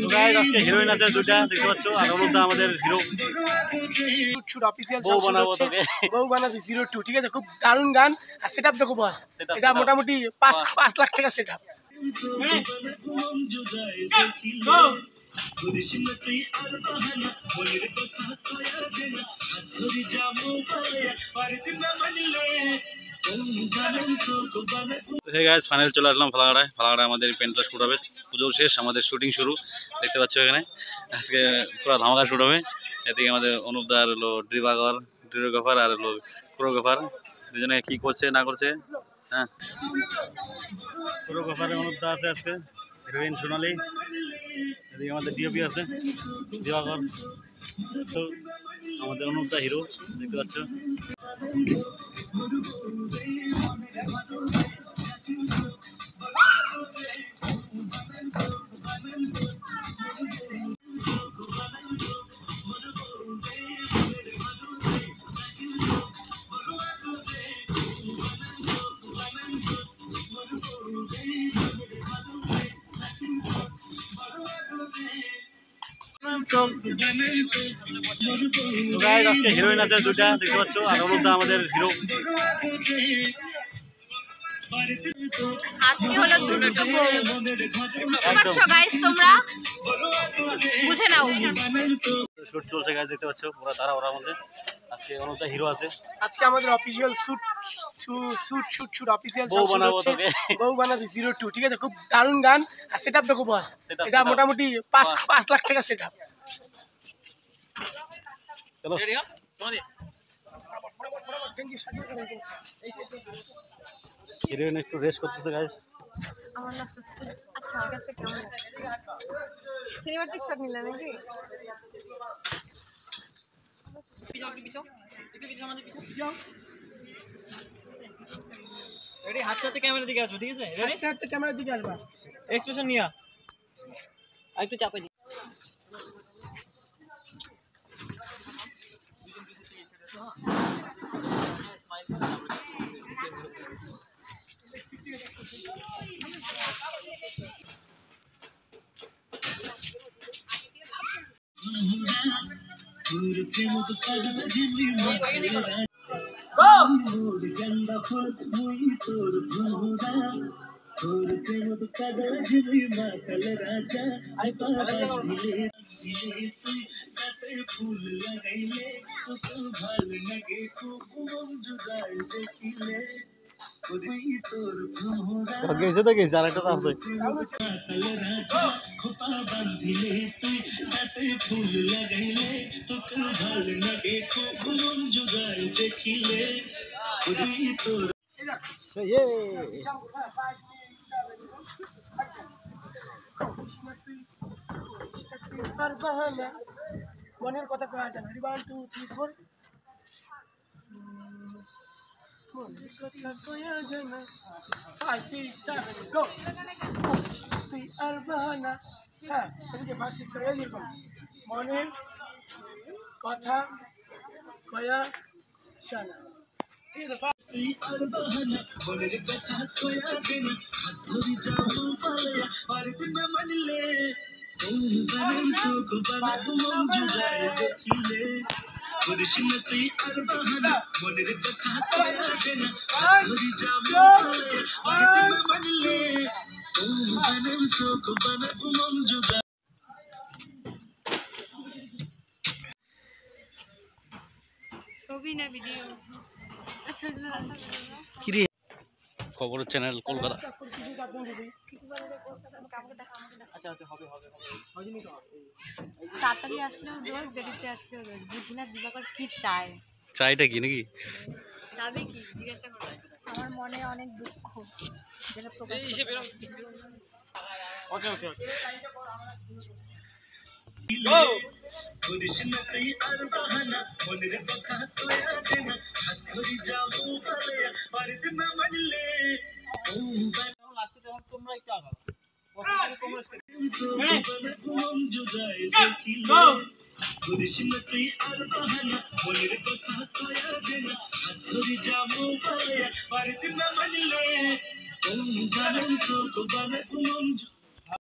তো গাইস আজকে হিরোইন আছে দুইটা দেখতে পাচ্ছ, আর অনুদা আমাদের হিরো। শুট অফিসিয়াল সব বানাবো তোকে, বউ বানাবি 02, ঠিক আছে? খুব দারুণ গান। আর সেটআপ দেখো বস, এটা মোটামুটি 5 লাখ টাকা সেটআপ। হে গাইস ফাইনাল চলে আসলাম ফালাকাটায়। ফালাকাটায় আমাদের পেন্টটা শুট হবে, পুজো শেষ, আমাদের শুটিং শুরু। দেখতে পাচ্ছ এখানে আজকে পুরো ধামাকা শুট হবে। এদিকে আমাদের অনুপদার হলো ডিওগ্রাফার আর হলো কোরিওগ্রাফার, দুজনে কি করছে না করছে। হ্যাঁ, কোরিওগ্রাফারে অনুপদা আছে আজকে, হিরোইন সোনালি, এদিকে আমাদের ডিওপি আছে দিবাকর, তো আমাদের অনুপদা হিরো দেখতে পাচ্ছ। আজকে হিরোইন আছে দুইটা দেখতে পাচ্ছ, আর অনুদা আমাদের হিরো। আজকে হলো দুটো বউ, বুঝতে পারছো গাইস? তোমরা বুঝে নাও। শুট চলছে গাইস, দেখতে পাচ্ছ পুরো তারা ওরা মধ্যে। আজকে অনুদা হিরো আছে। আজকে আমাদের অফিসিয়াল শুট অফিসিয়াল বউ বানাবো তোকে, বউ বানাবি 02, ঠিক আছে? খুব দারুণ গান। আর সেটআপ দেখো বস, এটা মোটামুটি 5 লাখ টাকা সেটআপ। চলো হিরোইন একটু রেস্ট করতেছে গাইস। আমার না সত্যি আচ্ছা আমার কাছে কেমন সিনেমাটিক শট নিলে নাকি? রেডি, হাত হাতে ক্যামেরার দিকে আসবে, ঠিক আছে? রেডি, হাত হাতে ক্যামেরার দিকে আসবা, এক্সপ্রেশন নিয়া আর একটু চাপে দি। গেছে তো গেছে, আর একটা তো আছে। মনের কথা কয়া যাবে। 1 2 3 4 5 6 7 গো। তুই আর বাহানা, হ্যাঁ এদিকে 5 6 7 এরকম মনের কথা কয়া জানা, ঠিক আছে? তুই আর বাহানা মনের কথা কয়া দেনা, হাত ধরি যাবো পালা আর তুই না মানলে, ছবি না ভিডিও? আচ্ছা কিরে খবর চ্যানেল কলকাতা। তাড়াতাড়ি আসলেও দোষ, দেরিতে আসলেও দোষ। বুঝি না দিবাকর কি চায়। চাইটা কি নাকি? যাবে কি জিজ্ঞাসা করো। আমার মনে অনেক দুঃখ যেটা প্রকাশ করছি। ওকে ওকে ওকে গো। লাস্টে যখন তোমরা একটু আগাও, তোমরা